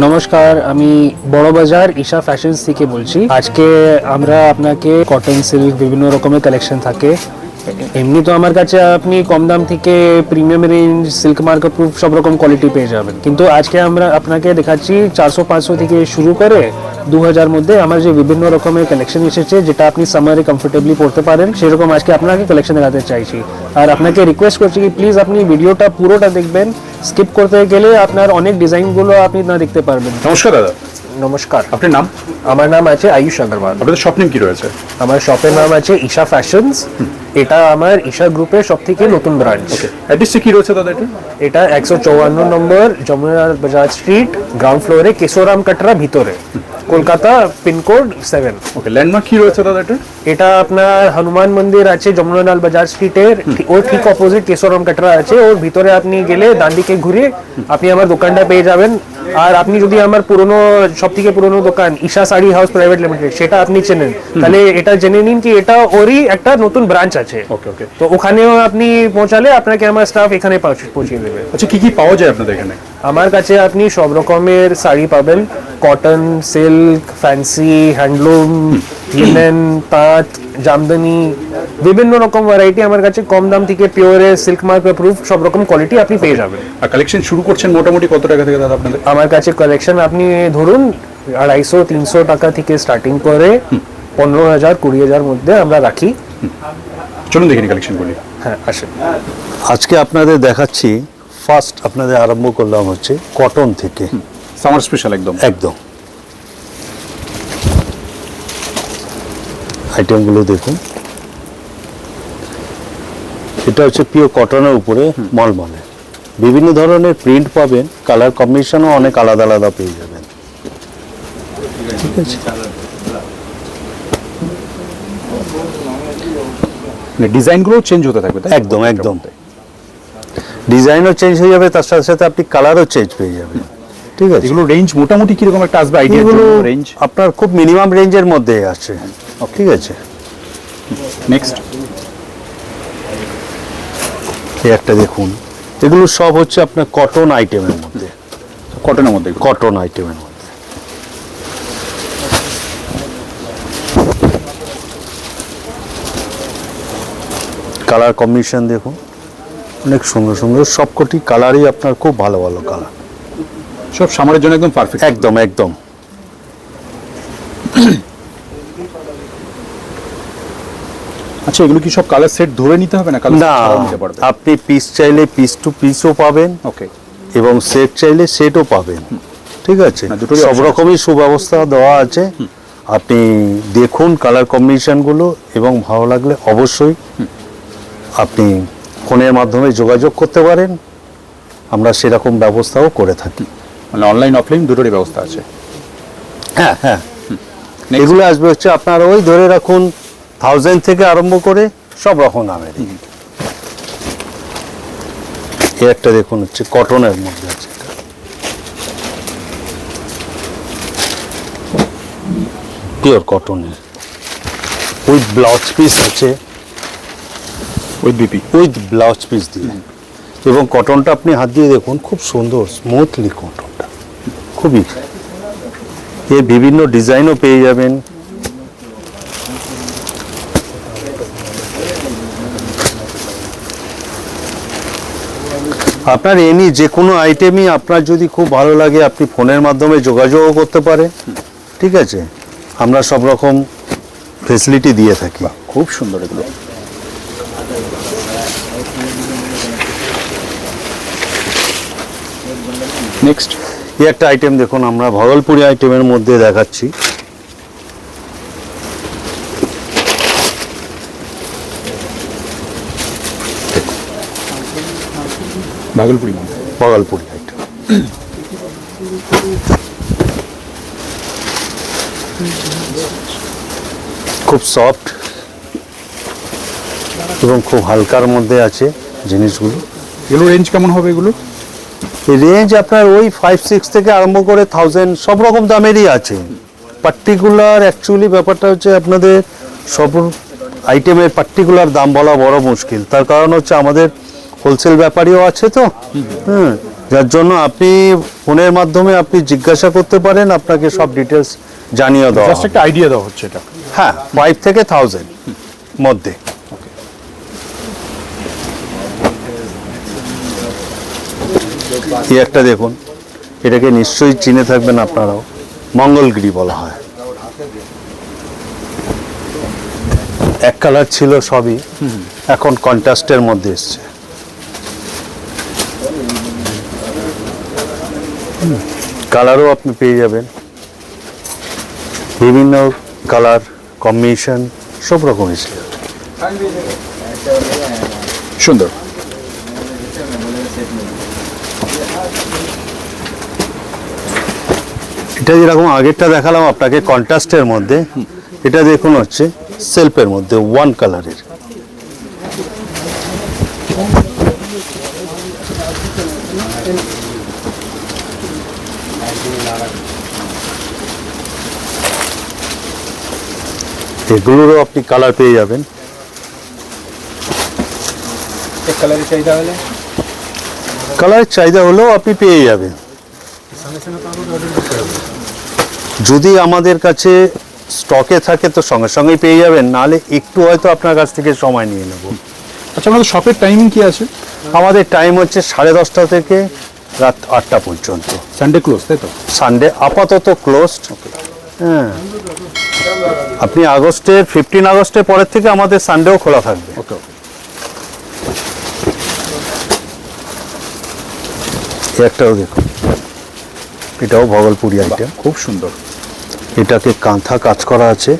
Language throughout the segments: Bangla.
নমস্কার, আমি বড়বাজার ঈশা ফ্যাশনস থেকে বলছি। আজকে আমরা আপনাকে কটন সিল্ক বিভিন্ন রকমের কালেকশন থাকে। এমনি তো আমার কাছে আপনি কম দাম থেকে প্রিমিয়াম রেঞ্জ সিল্ক মার্কা প্রুফ সব রকম কোয়ালিটি পেয়ে যাবেন, কিন্তু আজকে আমরা আপনাকে দেখাচ্ছি 400-500 থেকে শুরু করে 2000 মধ্যে আমার যে বিভিন্ন রকমের কালেকশন এসেছে, যেটা আপনি সামারে কমফোর্টেবলি পড়তে পারেন, সেরকম আজকে আপনাকে কালেকশন দেখাতে চাইছি। আর আপনাকে রিকোয়েস্ট করছি কি প্লিজ আপনি ভিডিওটা পুরোটা দেখবেন, স্কিপ করতে গেলে আপনার অনেক ডিজাইনগুলো আপনি না দেখতে পারবেন। নমস্কার দাদা। নমস্কার, আপনার নাম? আমার নাম আছে আয়ুষ আগরওয়াল। আপনাদের শপ নেম কি রয়েছে? আমার শপের নাম আছে ঈশা ফ্যাশনস। এটা আমার ঈশা গ্রুপের সব থেকে নতুন ব্রাঞ্চ। অ্যাড্রেসটা কি রয়েছে দাদা? এটা 154 নম্বর যমুনা বাজার স্ট্রিট, গ্রাউন্ড ফ্লোরে, কেশোরাম কাটরা ভিতরে, কলকাতা, পিনকোড 7। ওকে, ল্যান্ডমার্ক কি রয়েছে দাদা এটা? এটা আপনার হনুমান মন্দির আছে যমুনালাল বাজার স্ট্রিটের, ওর ঠিক অপোজিট কেশোরাম কাটরা আছে। ওর ভিতরে আপনি গেলে ডান দিকে ঘুরে আপনি আমার দোকানটা পেয়ে যাবেন। আর আপনি যদি আমার পুরনো সব থেকে পুরনো দোকান Isha sari house private limited সেটা আপনি চেনেন, তাহলে এটা জেনে নিন কি এটা ওরই একটা নতুন ব্রাঞ্চ আছে। ওকে ওকে, তো ওখানেও আপনি পৌঁছালে আপনাকে আমার স্টাফ এখানে পৌঁছিয়ে দেবে। আচ্ছা, কি কি পাওয়া যায় আপনাদের এখানে? আমার কাছে আপনি সব রকমের শাড়ি পাবেন, cotton, silk, fancy, handloom, linen, তাঁত, জামদানি, বিভিন্ন রকম ভ্যারাইটি আমার কাছে কম দাম থেকে পিওরে সিল্ক মার্ক প্রুফ সব রকম কোয়ালিটি আপনি পেয়ে যাবেন। আর কালেকশন শুরু করছেন মোটামুটি কত টাকা থেকে দাদা আপনাদের? আমার কাছে কালেকশন আপনি ধরুন 250-300 টাকা থেকে স্টার্টিং করে 15,000 20,000 মধ্যে আমরা রাখি। চলুন দেখিনি কালেকশনগুলি। হ্যাঁ, আসেন। আজকে আপনাদের দেখাচ্ছি, ফার্স্ট আপনাদের আরম্ভ করলাম হচ্ছে কটন থেকে। সামার স্পেশাল একদম। একদম আইটেমগুলো দেখুন, এটা হচ্ছে পিওর কটনের উপরে মলমলে, বিভিন্ন ধরনের প্রিন্ট পাবেন, কালার কম্বিনেশনও অনেক আলাদা আলাদা পেয়ে যাবেন। ঠিক আছে, ডিজাইনগুলো চেঞ্জ হতে থাকবে তাই? একদম একদম, ডিজাইনও চেঞ্জ হয়ে যাবে, তার সাথে সাথে আপনি কালারও চেঞ্জ পেয়ে যাবেন। ঠিক আছে, এগুলো রেঞ্জ মোটামুটি কিরকম একটা আসবে আইডিয়া? এগুলো রেঞ্জ আপনার খুব মিনিমাম রেঞ্জের মধ্যে আছে। ঠিক আছে, নেক্সট এই একটা দেখুন, এগুলো সব হচ্ছে আপনার কটন আইটেমের মধ্যে, কটনের মধ্যে। কটন আইটেমের মধ্যে। কালার কম্বিনেশন দেখুন, অনেক সুন্দর সুন্দর, সবকটি কালারই আপনার খুব ভালো ভালো কালার, সব সামারের জন্য একদম পারফেক্ট। একদম একদম। আচ্ছা, এগুলো কি সব কালার সেট ধরে নিতে হবে না? কালার না, নিতে পারবে? আপনি পিস চাইলে পিস টু পিসও পাবেন, ওকে, এবং সেট চাইলে সেটও পাবেন। ঠিক আছে, দুটোরই সব option রকমই সুব্যবস্থা দেওয়া আছে। আপনি দেখুন কালার কম্বিনেশনগুলো, এবং ভালো লাগলে অবশ্যই আপনি ফোনের মাধ্যমে যোগাযোগ করতে পারেন, আমরা সেরকম ব্যবস্থাও করে থাকি। মানে অনলাইন অফলাইন দুটোরই ব্যবস্থা আছে। হ্যাঁ হ্যাঁ, Next. এগুলো আসবে হচ্ছে আপনার ওই ধরে রাখুন 1000 থেকে আরম্ভ করে সব রকম দামের। এই একটা দেখুন হচ্ছে কটনের মধ্যে আছে, পিওর কটনের, উইথ ব্লাউজ পিস আছে, with BP, with blouse piece দিয়ে। এবং কটনটা আপনি হাত দিয়ে দেখুন, খুব সুন্দর স্মুথলি কটনটা, খুবই। এর বিভিন্ন ডিজাইনও পেয়ে যাবেন। আপনার এনি যে কোনো আইটেমই আপনার যদি খুব ভালো লাগে, আপনি ফোনের মাধ্যমে যোগাযোগও করতে পারেন। ঠিক আছে, আমরা সব রকম ফেসিলিটি দিয়ে থাকি। খুব সুন্দর এগুলো। নেক্সট এই একটা আইটেম দেখুন, আমরা ভাগলপুরি আইটেমের মধ্যে দেখাচ্ছি। ভাগলপুরি ভাগলপুরি আইটেম, খুব সফট এবং খুব হালকার মধ্যে আছে জিনিসগুলো। এগুলো রেঞ্জ কেমন হবে? এগুলো রেঞ্জ আপনার ওই 5-6 থেকে আরম্ভ করে 1000 সব রকম দামেরই আছে। পার্টিকুলার অ্যাকচুয়ালি ব্যাপারটা হচ্ছে আপনাদের সব আইটেমের পার্টিকুলার দাম বলা বড় মুশকিল, তার কারণ হচ্ছে আমাদের হোলসেল ব্যাপারীও আছে তো। যার জন্য আপনি ফোনের মাধ্যমে আপনি জিজ্ঞাসা করতে পারেন, আপনাকে সব ডিটেলস জানিয়ে দেওয়া জাস্ট হবে। একটা আইডিয়া দেওয়া হচ্ছে এটা। হ্যাঁ, 5 থেকে 1000 মধ্যে। এই একটা দেখুন, এটাকে নিশ্চয়ই চিনে থাকবেন আপনারাও, মঙ্গলগিরি বলা হয়। এক কালার ছিল সবই, এখন কন্ট্রাস্টের মধ্যে এসছে। কালারও আপনি পেয়ে যাবেন, বিভিন্ন কালার কম্বিনেশন সব রকম এসে যাবে। সুন্দর। এটা যেরকম আগেরটা দেখালাম আপনাকে কন্ট্রাস্টের মধ্যে, এটা দেখুন হচ্ছে সেলফের মধ্যে ওয়ান কালারের। এগুলোরও আপনি কালার পেয়ে যাবেন। কালারের চাহিদা হলেও আপনি পেয়ে যাবেন, যদি আমাদের কাছে স্টকে থাকে তো সঙ্গে সঙ্গেই পেয়ে যাবেন, নাহলে একটু হয়তো আপনার কাছ থেকে সময় নিয়ে নেব। আচ্ছা, আমাদের শপের টাইমিং কি আছে? আমাদের টাইম হচ্ছে 10:30 থেকে রাত 8টা পর্যন্ত। সানডে ক্লোজ, তাই তো? সানডে আপাতত ক্লোজড। হ্যাঁ, আপনি 15 আগস্টের পরের থেকে আমাদের সানডেও খোলা থাকবে। ওকে। একটাও দেখুন, এটাও ভগলপুরি আইটেম, খুব সুন্দর। এটাকে কাঁথা কাজ করা আছে,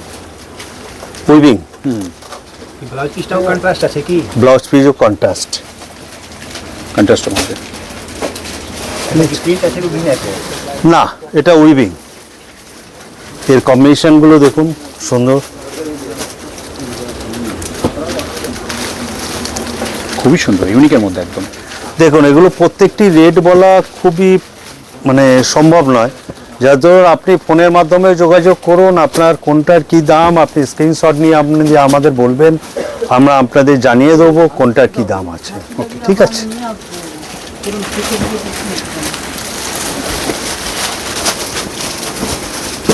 উইভিং। ব্লাউজ পিসটাও কন্ট্রাস্ট আছে কি? ব্লাউজ পিসও কন্ট্রাস্ট। কন্ট্রাস্টের মধ্যে। প্রিন্ট আছে রুবিং আছে? না, এটা উইভিং। এর কম্বিনেশনগুলো দেখুন, সুন্দর। খুবই সুন্দর, ইউনিকের মধ্যে একদম। দেখুন, এগুলো প্রত্যেকটি রেট বলা খুবই মানে সম্ভব নয়, যার জন্য আপনি ফোনের মাধ্যমে যোগাযোগ করুন, আপনার কোনটার কি দাম আপনি স্ক্রিনশট নিয়ে আপনি যে আমাদের বলবেন, আমরা আপনাদের জানিয়ে দেবো কোনটার কি দাম আছে। ঠিক আছে।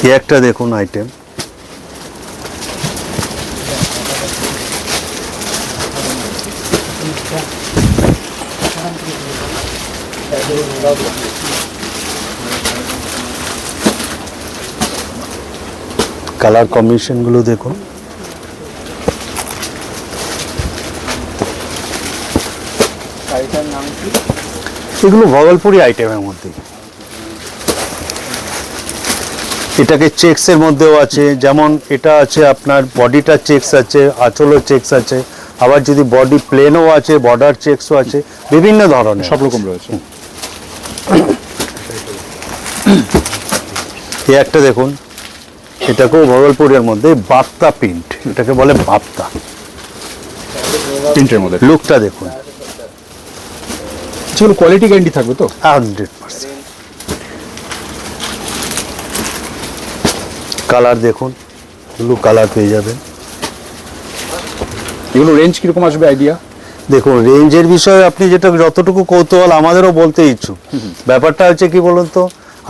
এই একটা দেখুন আইটেম, কালার কম্বিনেশন গুলো দেখুন। এগুলো ভগলপুরি আইটেমের মধ্যে। এটাকে চেকস এর মধ্যেও আছে, যেমন এটা আছে আপনার বডিটা চেকস আছে, আঁচলও চেকস আছে, আবার যদি বডি প্লেনও আছে, বর্ডার চেকসও আছে, বিভিন্ন ধরনের সব রকম রয়েছে। এই একটা দেখুন, এটাকেও ভগলপুরের মধ্যে বাপ্তা প্রিন্ট, এটাকে বলে বাপ্তা। প্রিন্টের মধ্যে লুকটা দেখুন, যেগুলো কোয়ালিটি গ্যারান্টি থাকবে তো? 100%। কালার দেখুন, ব্লু কালার পেয়ে যাবেন। এগুলো রেঞ্জ কিরকম আসবে আইডিয়া? দেখুন, রেঞ্জের বিষয়ে আপনি যেটা যতটুকু কৌতূহল আমাদেরও বলতে ইচ্ছুক, ব্যাপারটা হচ্ছে কি বলুন তো,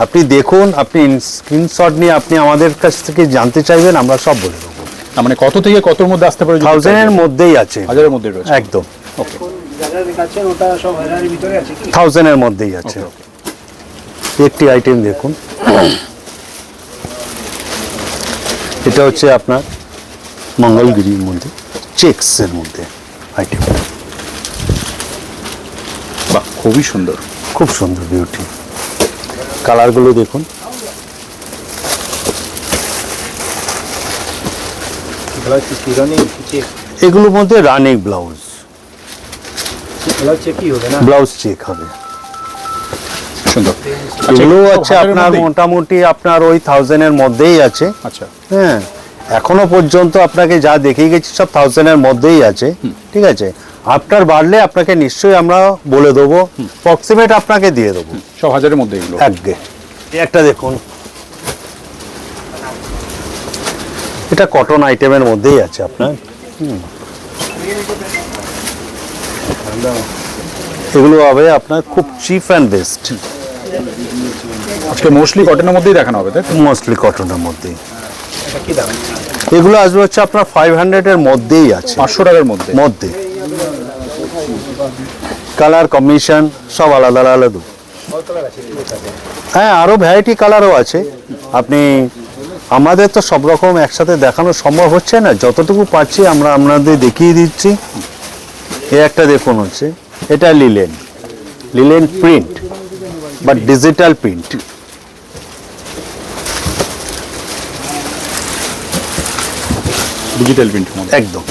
আপনি দেখুন, আপনি স্ক্রিনশট নিয়ে আপনি আমাদের কাছ থেকে জানতে চাইবেন, আমরা সব বলে দেবো। মানে কত থেকে কতর মধ্যে আসতে পারে? 1000 এর মধ্যেই আছে, 1000 এর মধ্যে রয়েছে একদম। ওকে। ওটা সব 1000 এর ভিতরে আছে কি? 1000 এর মধ্যেই আছে। একটি আইটেম দেখুন, এটা হচ্ছে আপনার মঙ্গলগিরির মধ্যে চেকস এর মধ্যে আইটেম। বাহ, খুবই সুন্দর, খুব সুন্দর, বিউটি। কালারগুলো দেখুন, ব্লাউজ পিস কি রানিং চেক? এগুলোর মধ্যে রানিং ব্লাউজ, ব্লাউজ চেক কি হবে না? ব্লাউজ চেক হবে। সুন্দর। এগুলো এগুলো আছে 1000 এর আপনার মধ্যেই? মোটামুটি আপনার ওই 1000 এর মধ্যেই আছে। আচ্ছা, হ্যাঁ, এখনো পর্যন্ত আপনাকে যা দেখিয়ে গেছি সব 1000 এর মধ্যেই আছে। ঠিক আছে, আপনার বাড়লে আপনাকে নিশ্চয়ই আমরা বলে দেবো, প্রক্সিমেট আপনাকে দিয়ে দেবো। সব 1000 এর মধ্যে এগুলো। একগে। একটা দেখুন, এটা কটন আইটেমের মধ্যেই আছে আপনার। এগুলো হবে আপনার খুব চিপ অ্যান্ড বেস্ট, আজকে মোস্টলি কটনের মধ্যেই দেখানো হবে, তাই তো? মোস্টলি কটনের মধ্যেই। এগুলো আসবে হচ্ছে আপনার 500 এর মধ্যেই আছে, 500 টাকার মধ্যে। মধ্যে কালার কম্বিনেশন সব আলাদা আলাদা। হ্যাঁ, আরো ভ্যারাইটি কালারও আছে। আপনি আমাদের তো সব রকম একসাথে দেখানো সম্ভব হচ্ছে না, যতটুকু পাচ্ছি আমরা আপনাদের দেখিয়ে দিচ্ছি। এ একটা দেখুন হচ্ছে, এটা লিলেন, লিলেন প্রিন্ট বা ডিজিটাল প্রিন্ট। ডিজিটাল প্রিন্টের মধ্যে একদম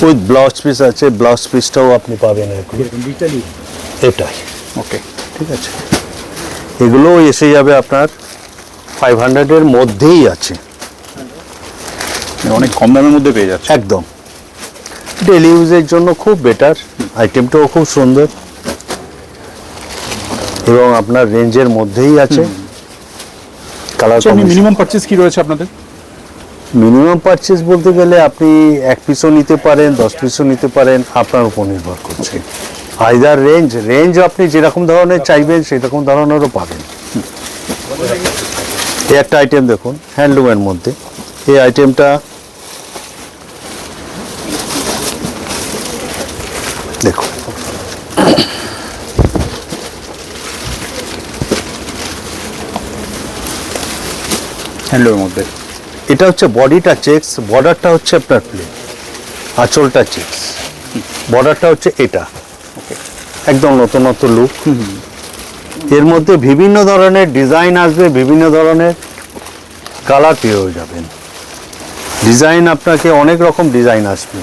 উইথ ব্লাউজ পিস আছে, ব্লাউজ পিসটাও আপনি পাবেন এখন। এটাই ওকে। ঠিক আছে, এগুলো এসে যাবে আপনার 500 এর মধ্যেই আছে, অনেক কম দামের মধ্যে পেয়ে যাচ্ছে। একদম ডেলি ইউজের জন্য খুব বেটার। আইটেমটাও খুব সুন্দর এবং আপনার রেঞ্জের মধ্যেই আছে। কালার মিনিমাম পারচেজ কি রয়েছে আপনাদের? মিনিমাম পারচেজ বলতে গেলে আপনি 1 পিসও নিতে পারেন, 10 পিসও নিতে পারেন, আপনার উপর নির্ভর করছে। আইদার রেঞ্জ আপনি যেরকম ধরনের চাইবেন সেরকম ধরনেরও পাবেন। এই একটা আইটেম দেখুন হ্যান্ডলুমের মধ্যে, এই আইটেমটা দেখুন, হ্যান্ডলুমের মধ্যে। এটা হচ্ছে বডিটা চেক্স, বর্ডারটা হচ্ছে আপনার প্লেন, আঁচলটা চেক্স, বর্ডারটা হচ্ছে এটা। একদম নতুনত্ব লুক। এর মধ্যে বিভিন্ন ধরনের ডিজাইন আসবে, বিভিন্ন ধরনের কালার পেয়ে যাবেন। ডিজাইন আপনাকে অনেক রকম ডিজাইন আসবে।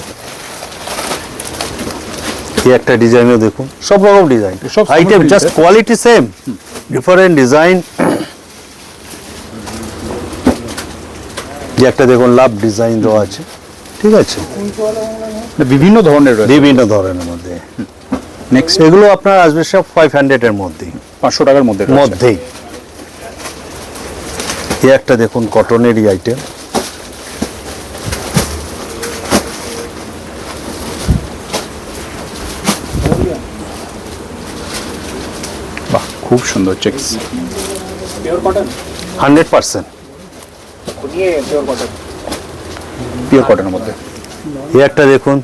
এই একটা ডিজাইনও দেখুন, সব রকম ডিজাইন, সব item summer just print, quality same, different design. যে একটা দেখুন লাভ ডিজাইন দেওয়া আছে, ঠিক আছে, বিভিন্ন ধরনের রয়েছে। বিভিন্ন ধরনের মধ্যে। নেক্সট এগুলো আপনার আসবে সব 500 এর মধ্যেই, 500 টাকার মধ্যে রয়েছে। মধ্যেই। এই একটা দেখুন কটনেরই আইটেম, বাহ, খুব সুন্দর চেকস। 100%। পিওর কটনের মধ্যে। এই একটা দেখুন,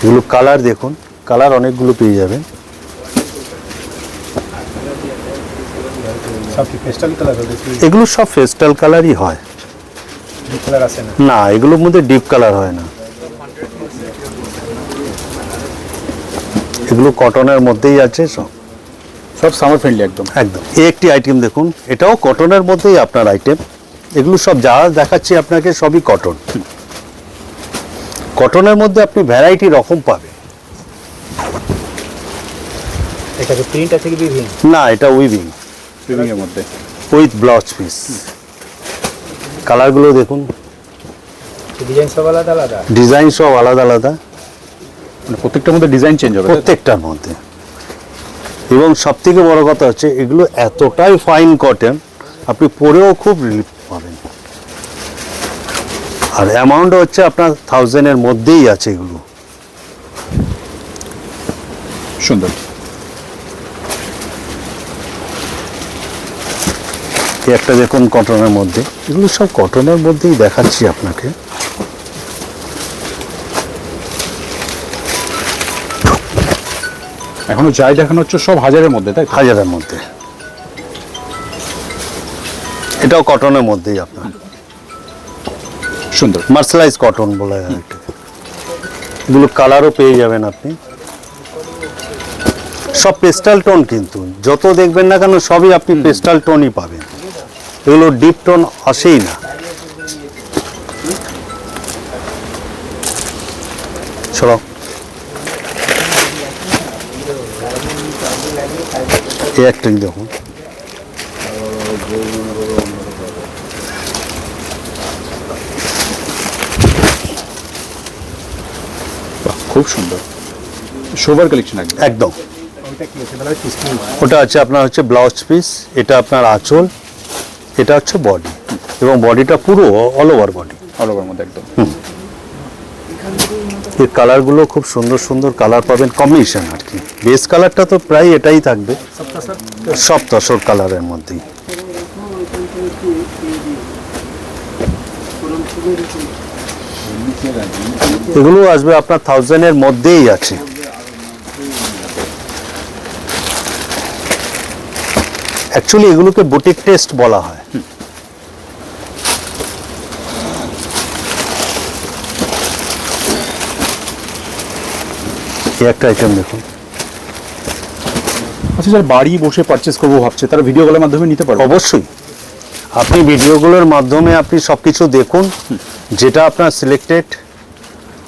এগুলো কালার দেখুন, কালার অনেকগুলো পেয়ে যাবেন। এগুলো সব পেস্টাল কালারই হয় না, এগুলোর মধ্যে ডিপ কালার হয় না, এগুলো কটনের মধ্যেই আছে সব। সব সামার ফ্রেন্ডলি একদম। একদম। এই একটি আইটেম দেখুন, এটাও কটনের মধ্যেই আপনার আইটেম। এগুলো সব যা দেখাচ্ছি আপনাকে সবই কটন। কটনের মধ্যে আপনি ভ্যারাইটি রকম পাবেন। এটা কি প্রিন্ট আছে কি বিভিন্ন? না, এটা উইভিং উইভিং এর মধ্যে। With blouse piece. কালারগুলো দেখুন, ডিজাইন সব আলাদা আলাদা। ডিজাইন সব আলাদা আলাদা, মানে প্রত্যেকটার মধ্যে ডিজাইন চেঞ্জ হবে, তাই তো? প্রত্যেকটার মধ্যে। এবং সব থেকে বড় কথা হচ্ছে এগুলো এতটাই ফাইন কটন, আপনি পরেও খুব রিলিফ পাবেন। আর অ্যামাউন্ট হচ্ছে আপনার 1000 এর মধ্যেই আছে এগুলো। সুন্দর। এই একটা দেখুন কটনের মধ্যে, এগুলো সব কটনের মধ্যেই দেখাচ্ছি আপনাকে। এখনো যাই দেখানো হচ্ছে সব 1000 এর মধ্যে, তাই তো? 1000 এর মধ্যে। এটাও কটনের মধ্যেই আপনার, সুন্দর। মার্শালাইজ কটন বলা হয় এটাকে। এগুলো কালারও পেয়ে যাবেন আপনি, সব পেস্টাল টোন, কিন্তু যত দেখবেন না কেন সবই আপনি পেস্টাল টোনই পাবেন, এগুলো ডিপ টোন আসেই না। চলো, এই একটা দেখুন, বাহ, খুব সুন্দর। শোভার কালেকশন একদম। একদম। ওটা আছে আপনার হচ্ছে ব্লাউজ পিস, এটা আপনার আঁচল, এটা হচ্ছে বডি, এবং বডিটা পুরো all over body. All over মধ্যে একদম। এর কালারগুলো খুব সুন্দর সুন্দর কালার পাবেন, কম্বিনেশন আর কি। বেস কালারটা তো প্রায় এটাই থাকবে, সব তসর কালারের মধ্যেই। এগুলো আসবে আপনার 1000-এর মধ্যেই আছে। অ্যাকচুয়ালি এগুলোকে বুটিক টেস্ট বলা হয়। এই একটা আইটেম দেখুন। আচ্ছা, যারা বাড়ি বসে পারচেস করবো ভাবছে তারা ভিডিও কলের মাধ্যমে নিতে পারবে? অবশ্যই, আপনি ভিডিওগুলোর মাধ্যমে আপনি সব কিছু দেখুন, যেটা আপনার সিলেক্টেড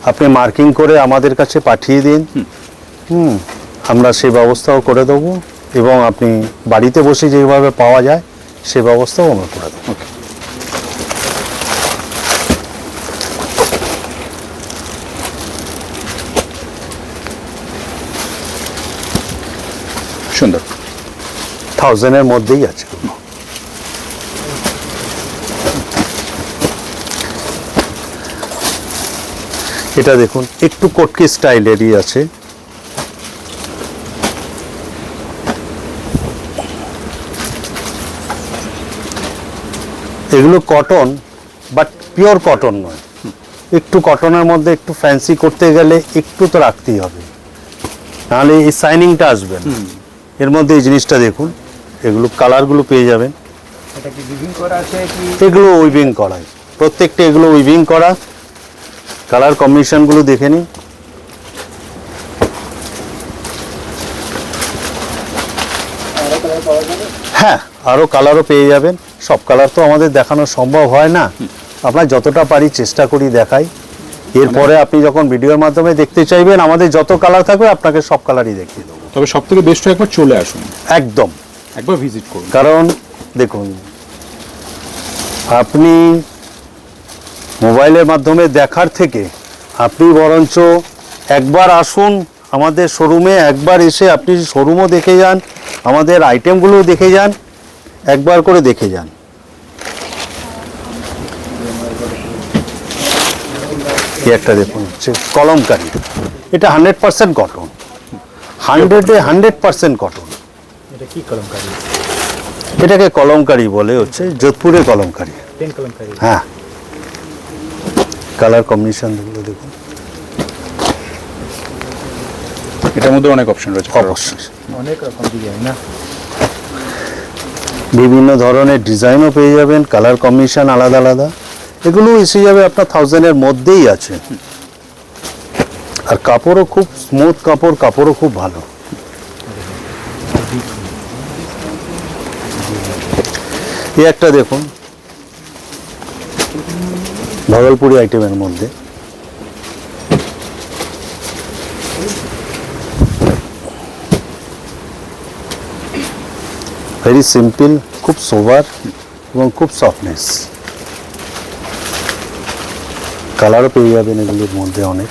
আপনি মার্কিং করে আমাদের কাছে পাঠিয়ে দিন। আমরা সেই ব্যবস্থাও করে দেবো, এবং আপনি বাড়িতে বসে যেভাবে পাওয়া যায় সে ব্যবস্থাও আমরা করে দেবো। সুন্দর। 1000-এর মধ্যেই আছে। এটা দেখুন, একটু কটকি স্টাইলেরই আছে। এগুলো কটন, বাট পিওর কটন নয়। একটু কটনের মধ্যে একটু ফ্যান্সি করতে গেলে একটু তো রাখতেই হবে, নাহলে এই শাইনিংটা আসবে না। এর মধ্যে এই জিনিসটা দেখুন, এগুলো কালারগুলো পেয়ে যাবেন। এটা কি উইভিং করা আছে কি? এগুলো উইভিং করাই, প্রত্যেকটা এগুলো উইভিং করা। কালার কম্বিনেশনগুলো দেখে নিন। হ্যাঁ, আরও কালারও পেয়ে যাবেন। সব কালার তো আমাদের দেখানো সম্ভব হয় না, আমরা যতটা পারি চেষ্টা করি দেখাই। এরপরে আপনি যখন ভিডিওর মাধ্যমে দেখতে চাইবেন, আমাদের যত কালার থাকবে আপনাকে সব কালারই দেখিয়ে দেবো। তবে সব থেকে বেস্ট একবার চলে আসুন, একদম একবার ভিজিট করুন। কারণ দেখুন, আপনি মোবাইলের মাধ্যমে দেখার থেকে আপনি বরঞ্চ একবার আসুন আমাদের শোরুমে, একবার এসে আপনি শোরুমও দেখে যান, আমাদের আইটেমগুলোও দেখে যান, একবার করে দেখে যান। এই একটা দেখুন, হচ্ছে কলমকারি। এটা 100% কটন, 100% কটন। এটা কি কলমকারি? এটাকে কলমকারি বলে, হচ্ছে যোধপুরের কলমকারি। পেন কলমকারি। হ্যাঁ, কালার কম্বিনেশনগুলো দেখুন। এটার মধ্যে অনেক অপশন রয়েছে। অবশ্যই অনেক রকম ডিজাইন না? বিভিন্ন ধরনের ডিজাইনও পেয়ে যাবেন, কালার কম্বিনেশন আলাদা আলাদা। এগুলো এসে যাবে আপনার 1000-এর মধ্যেই আছে। আর কাপড়ও খুব স্মুথ কাপড়, কাপড়ও খুব ভালো। এই একটা দেখুন, ভাগলপুরি আইটেমের মধ্যে। ভেরি সিম্পল, খুব সোবার এবং খুব সফটনেস। কালারও পেয়ে যাবেন এগুলোর মধ্যে অনেক।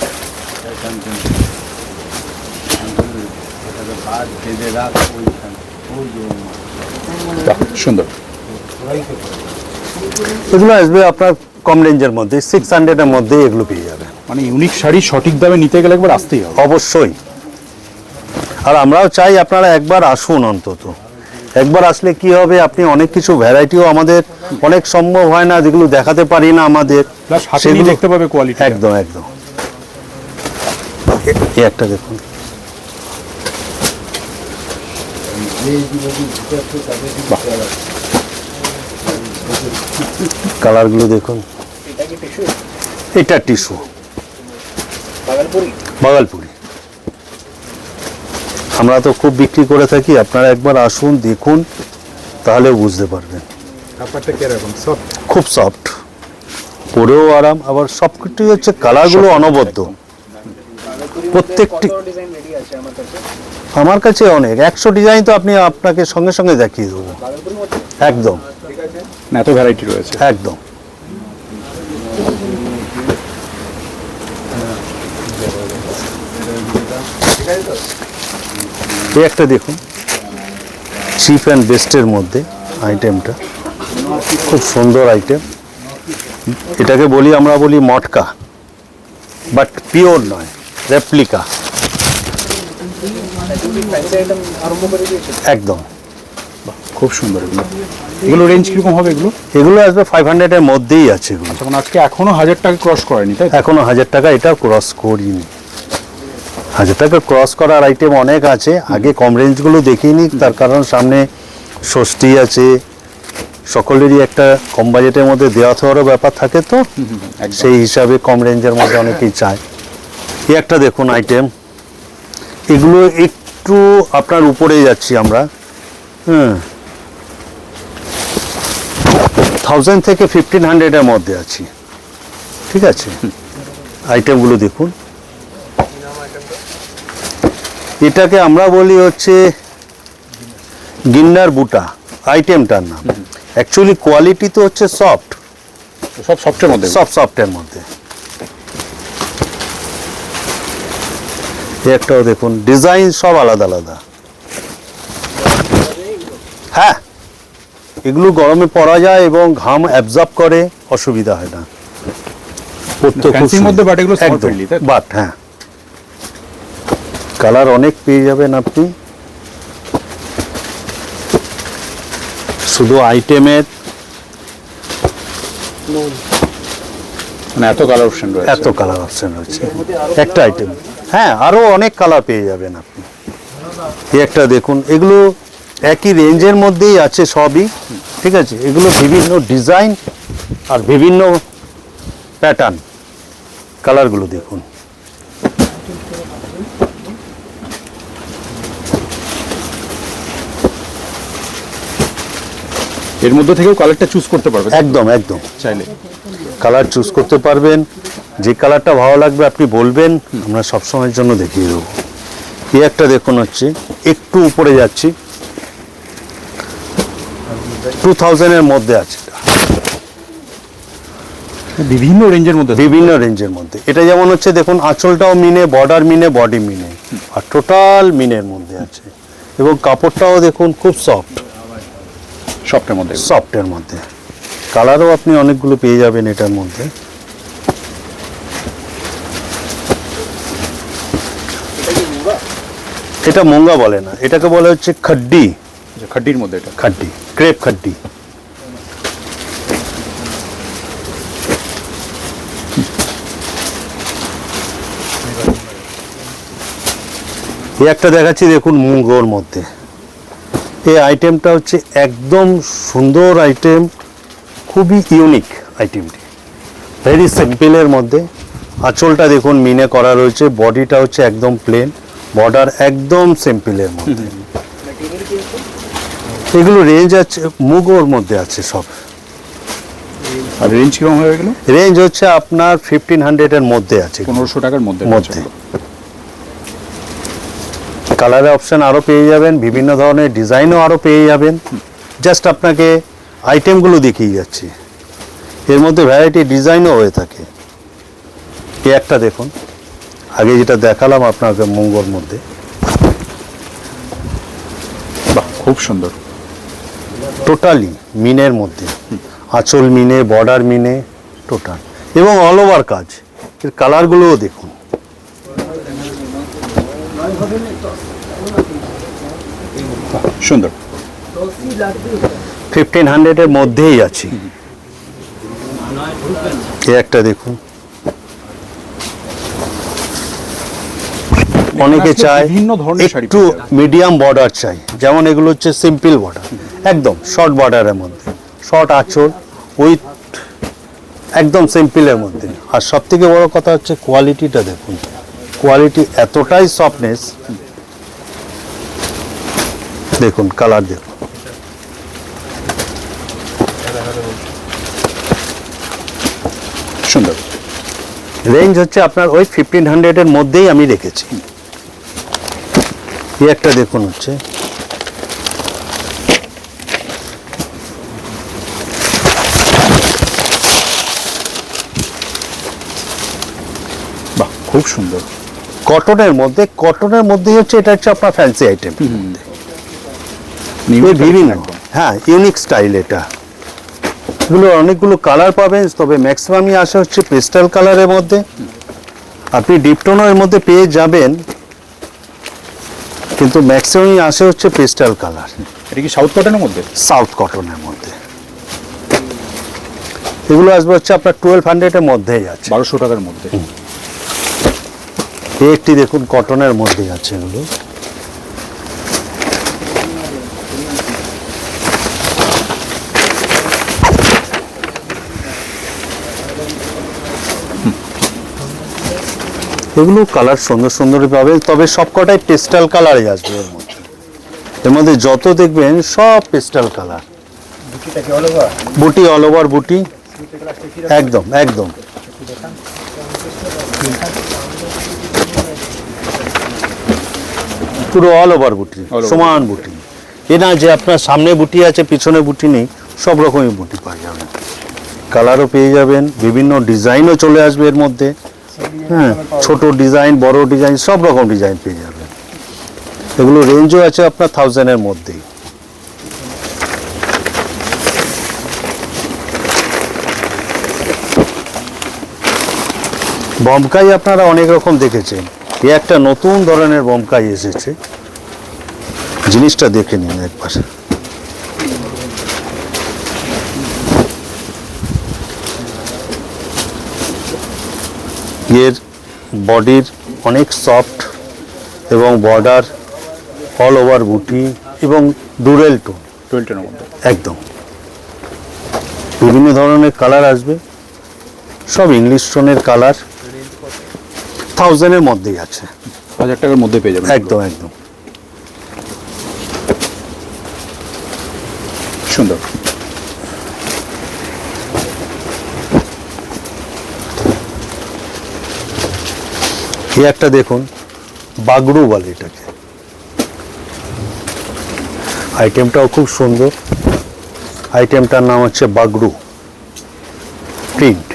সুন্দর। এগুলো আসবে আপনার কম রেঞ্জের মধ্যে, 600-এর মধ্যে এগুলো পেয়ে যাবেন। মানে ইউনিক শাড়ি সঠিক দামে নিতে গেলে একবার আসতেই হবে। অবশ্যই। আর আমরাও চাই আপনারা একবার আসুন, অন্তত একবার আসলে কি হবে, আপনি অনেক কিছু ভ্যারাইটিও আমাদের অনেক সম্ভব হয় না, যেগুলো দেখাতে পারি না আমাদের, প্লাস হাতে নিয়ে দেখতে পাবে কোয়ালিটি। একদম একদম। এই একটা দেখুন, কালারগুলো দেখুন। এটা কি টিস্যু? এটা টিস্যু, ভাগলপুরি। ভাগলপুরি। আমরা তো খুব বিক্রি করে থাকি, আপনারা একবার আসুন দেখুন, তাহলে বুঝতে পারবেন। কাপড়টা কিরকম? সফট? খুব সফট, পরেও আরাম, আবার সব কিছুই হচ্ছে কালারগুলো অনবদ্য। প্রত্যেকটি ডিজাইন রেডি আছে আমার কাছে। আমার কাছে অনেক 100 ডিজাইন তো আপনাকে সঙ্গে সঙ্গে দেখিয়ে দেবো। ভাগলপুরির মধ্যে? একদম ঠিক আছে। না, এত ভ্যারাইটি রয়েছে। একদম। এই একটা দেখুন, চিপ অ্যান্ড বেস্টের মধ্যে আইটেমটা খুব সুন্দর আইটেম। এটাকে আমরা বলি মটকা। বাট পিওর নয়, রেপ্লিকা ফ্যান্সি আইটেম আরম্ভ করে দিয়েছে। একদম। খুব সুন্দর এগুলো। এগুলো রেঞ্জ কিরকম হবে এগুলো? এগুলো আসবে 500 এর মধ্যেই আছে এগুলো। যখন আজকে এখনো 1000 টাকা ক্রস করেনি তাই তো? এখনো 1000 টাকা এটা ক্রস করিনি। 1000 টাকা ক্রস করার আইটেম অনেক আছে, আগে কম রেঞ্জগুলো দেখিয়ে নিই, তার কারণ সামনে ষষ্ঠী আছে, সকলেরই একটা কম বাজেটের মধ্যে দেওয়া থাকারও ব্যাপার থাকে, তো একদম। সেই হিসাবে কম রেঞ্জের মধ্যে অনেকেই চায়। এই একটা দেখুন আইটেম, এগুলো একটু আপনার উপরে যাচ্ছি আমরা, 1000 থেকে 1500 এর মধ্যে আছি, ঠিক আছে। আইটেমগুলো দেখুন, এটাকে আমরা বলি হচ্ছে গিন্নার বুটা আইটেমটার নাম। অ্যাকচুয়ালি কোয়ালিটি তো হচ্ছে সফট, সব সফটের মধ্যে। সফটের মধ্যে। এই একটাও দেখুন, ডিজাইন সব আলাদা আলাদা। হ্যাঁ, এগুলো গরমে পরা যায় এবং ঘাম অ্যাবজর্ব করে, অসুবিধা হয় না। পরতে খুব ফ্যান্সির মধ্যে সুন্দর। বাট এগুলো small একদম, friendly, তাই তো? বাট হ্যাঁ, কালার অনেক পেয়ে যাবেন আপনি। শুধু আইটেমের মানে এত কালার অপশন রয়েছে। এত কালার অপশন রয়েছে একটা আইটেম। হ্যাঁ, আরো অনেক কালার পেয়ে যাবেন আপনি। এই একটা দেখুন, এগুলো একই রেঞ্জের মধ্যেই আছে সবই, ঠিক আছে। এগুলো বিভিন্ন ডিজাইন আর বিভিন্ন প্যাটার্ন, কালারগুলো দেখুন। এর মধ্যে থেকেও কালারটা চুজ করতে পারবে একদম একদম, চাইলে। কালার চুজ করতে পারবেন। যে কালারটা ভালো লাগবে আপনি বলবেন, আমরা সবসময়ের জন্য দেখিয়ে দেবো। এই একটা দেখুন, হচ্ছে একটু উপরে যাচ্ছি, 2000 এর মধ্যে আছে, বিভিন্ন রেঞ্জের মধ্যে। বিভিন্ন রেঞ্জের মধ্যে। এটা যেমন হচ্ছে দেখুন, আঁচলটাও মিনে, বর্ডার মিনে, বডি মিনে, আর টোটাল মিনের মধ্যে আছে। এবং কাপড়টাও দেখুন খুব সফট, সফটের মধ্যে। সফটের মধ্যে। কালারও আপনি অনেকগুলো পেয়ে যাবেন এটার মধ্যে। এটা মোঙ্গা বলে না, এটাকে বলে হচ্ছে খাড্ডি। খাড্ডির মধ্যে এটা। খাড্ডি, ক্রেপ খাড্ডি। এই একটা দেখাচ্ছি দেখুন, মুঙ্গোর মধ্যে। এই আইটেমটা হচ্ছে একদম সুন্দর আইটেম, খুবই ইউনিক আইটেমটি, ভেরি সিম্পলের মধ্যে। আঁচলটা দেখুন মিনে করা রয়েছে, বডিটা হচ্ছে একদম প্লেন, বর্ডার একদম সিম্পলের মধ্যে। এগুলো রেঞ্জ আছে, মুগোর মধ্যে আছে সব। আর রেঞ্জ কিরকম হয়ে গেল? রেঞ্জ হচ্ছে আপনার 1500 এর মধ্যে আছে, 1500 টাকার মধ্যে। মধ্যে। কালারের অপশন আরো পেয়ে যাবেন, বিভিন্ন ধরনের ডিজাইনও আরো পেয়ে যাবেন। জাস্ট আপনাকে আইটেমগুলো দেখিয়ে যাচ্ছি, এর মধ্যে ভ্যারাইটি ডিজাইনও হয়ে থাকে। এই একটা দেখুন, আগে যেটা দেখালাম আপনাকে মুঙ্গোর মধ্যে, বাহ, খুব সুন্দর। টোটালি মিনের মধ্যে, আঁচল মিনে, বর্ডার মিনে, টোটাল, এবং অল ওভার কাজ। এর কালারগুলোও দেখুন। সুন্দর। 1500 এর মধ্যেই আছে। এই একটা দেখুন, অনেকে চায় বিভিন্ন ধরনের শাড়ি একটু মিডিয়াম বর্ডার চাই, যেমন এগুলো হচ্ছে সিম্পল বর্ডার, একদম শর্ট বর্ডারের মধ্যে, শর্ট আঁচল উইথ একদম সিম্পলের মধ্যে। আর সব থেকে বড় কথা হচ্ছে কোয়ালিটিটা দেখুন, কোয়ালিটি এতটাই সফটনেস। দেখুন কালার দেখুন, সুন্দর। রেঞ্জ হচ্ছে আপনার ওই 1500 এর মধ্যেই আমি রেখেছি। এই একটা দেখুন, হচ্ছে বাহ, খুব সুন্দর। কটনের মধ্যে, কটনের মধ্যেই হচ্ছে, এটা হচ্ছে আপনার ফ্যান্সি আইটেম, বিভিন্ন, হ্যাঁ ইউনিক স্টাইল। এটা এগুলো অনেকগুলো কালার পাবেন, তবে ম্যাক্সিমামই আসে হচ্ছে পেস্টাল কালারের মধ্যে। আপনি ডিপ টোনও এর মধ্যে পেয়ে যাবেন, কিন্তু ম্যাক্সিমামই আসে হচ্ছে পেস্টাল কালার, এটা কি সাউথ কটনের মধ্যে? সাউথ কটনের মধ্যে। এগুলো আসবে হচ্ছে আপনার 1200-এর মধ্যেই আছে। 1200 টাকার মধ্যে। এই একটি দেখুন কটনের মধ্যেই আছে এগুলো। এগুলো কালার সুন্দর সুন্দর পাবে, তবে সবকটাই পেস্টাল কালারই আসবে এর মধ্যে। এর মধ্যে যত দেখবেন সব পেস্টাল কালার। বুটি অল ওভার বুটি, একদম একদম। পুরো অল ওভার বুটি, সমান বুটি। এ না যে আপনার সামনে বুটি আছে পিছনে বুটি নেই, সব রকমই বুটি পাওয়া যাবে। কালারও পেয়ে যাবেন, বিভিন্ন ডিজাইনও চলে আসবে এর মধ্যে। হ্যাঁ, ছোট ডিজাইন, বড় ডিজাইন, সব রকম ডিজাইন পেয়ে যাবেন। এগুলো রেঞ্জও আছে আপনার 1000-এর মধ্যেই। বমকাই আপনারা অনেক রকম দেখেছেন, এ একটা নতুন ধরনের বমকাই এসেছে, জিনিসটা দেখে নিন একবার। এর বডির অনেক সফট এবং বর্ডার অল ওভার বুটি এবং ডুরেল টোন, 12 মধ্যে একদম। বিভিন্ন ধরনের কালার আসবে, সব ইংলিশ টোনের কালার। 1000-এর মধ্যেই আছে, 1000 টাকার মধ্যে পেয়ে যাবেন। একদম একদম। সুন্দর। এই একটা দেখুন, বাগড়ু বলে এটাকে। আইটেমটাও খুব সুন্দর। আইটেমটার নাম হচ্ছে বাগড়ু প্রিন্ট।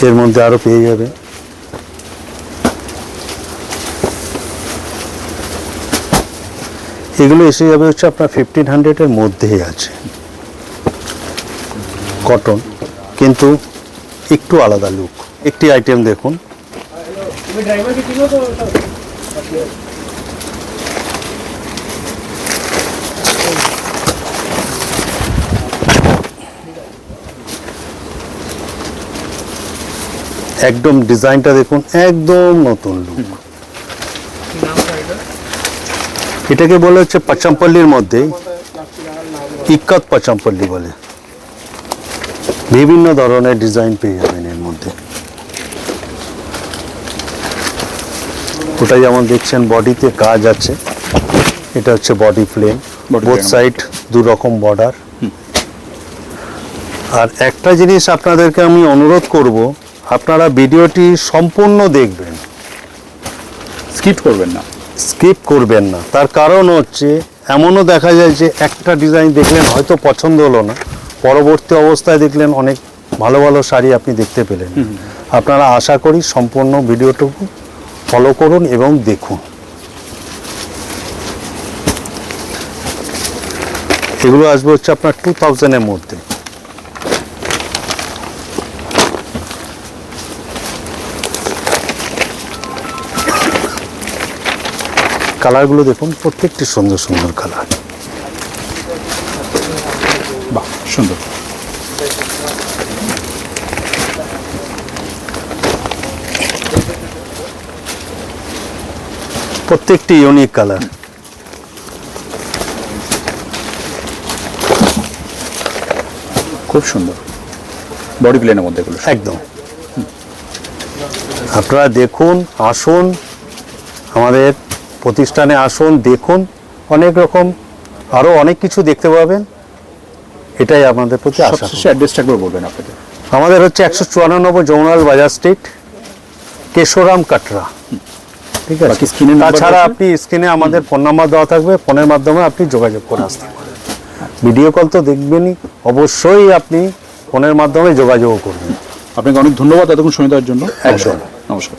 এর মধ্যে আরো পেয়ে যাবে। এগুলো এসে যাবে হচ্ছে আপনার 1500-এর মধ্যেই আছে, কটন, কিন্তু একটু আলাদা লুক। একটি আইটেম দেখুন, तुम्ही ड्रायव्हर किती लोक একদম ডিজাইনটা দেখুন, একদম নতুন লুক। এটাকে বলে হচ্ছে পচমপল্লির মধ্যে ইক্কত পচমপল্লি বলে। বিভিন্ন ধরনের ডিজাইন পেয়ে যাবেন এর মধ্যে। ওটা যেমন দেখছেন বডিতে কাজ আছে, এটা হচ্ছে বডি প্লেন, বোথ সাইড দু রকম বর্ডার। আর একটা জিনিস আপনাদেরকে আমি অনুরোধ করব, আপনারা ভিডিওটি সম্পূর্ণ দেখবেন, স্কিপ করবেন না। স্কিপ করবেন না। তার কারণ হচ্ছে এমনও দেখা যায় যে একটা ডিজাইন দেখলেন হয়তো পছন্দ হলো না, পরবর্তী অবস্থায় দেখলেন অনেক ভালো ভালো শাড়ি আপনি দেখতে পেলেন। আপনারা আশা করি সম্পূর্ণ ভিডিওটুকু ফলো করুন এবং দেখুন। এগুলো আসবে হচ্ছে আপনার 2000-এর মধ্যে। কালারগুলো দেখুন, প্রত্যেকটি সুন্দর সুন্দর কালার। বাহ, সুন্দর। প্রত্যেকটি ইউনিক কালার। খুব সুন্দর, বডি প্লেনের মধ্যে এগুলো একদম। আপনারা দেখুন, আসুন আমাদের প্রতিষ্ঠানে, আসুন দেখুন, অনেক রকম আরো অনেক কিছু দেখতে পাবেন। এটাই আমাদের প্রতি আশা। সবশেষে অ্যাড্রেসটা একবার বলবেন আপনাদের। আমাদের হচ্ছে 194 জৌনাল বাজার স্ট্রিট, কেশোরাম কাটরা। ঠিক আছে, বাকি স্ক্রিনে নাম্বার তাছাড়া আছে? আপনি স্ক্রিনে আমাদের ফোন নাম্বার দেওয়া থাকবে, ফোনের মাধ্যমে আপনি যোগাযোগ করে আসতে পারেন। ভিডিও কল তো দেখবেনই, অবশ্যই আপনি ফোনের মাধ্যমে যোগাযোগ করবেন। আপনাকে অনেক ধন্যবাদ এতক্ষণ সময় দেওয়ার জন্য। একদম। নমস্কার।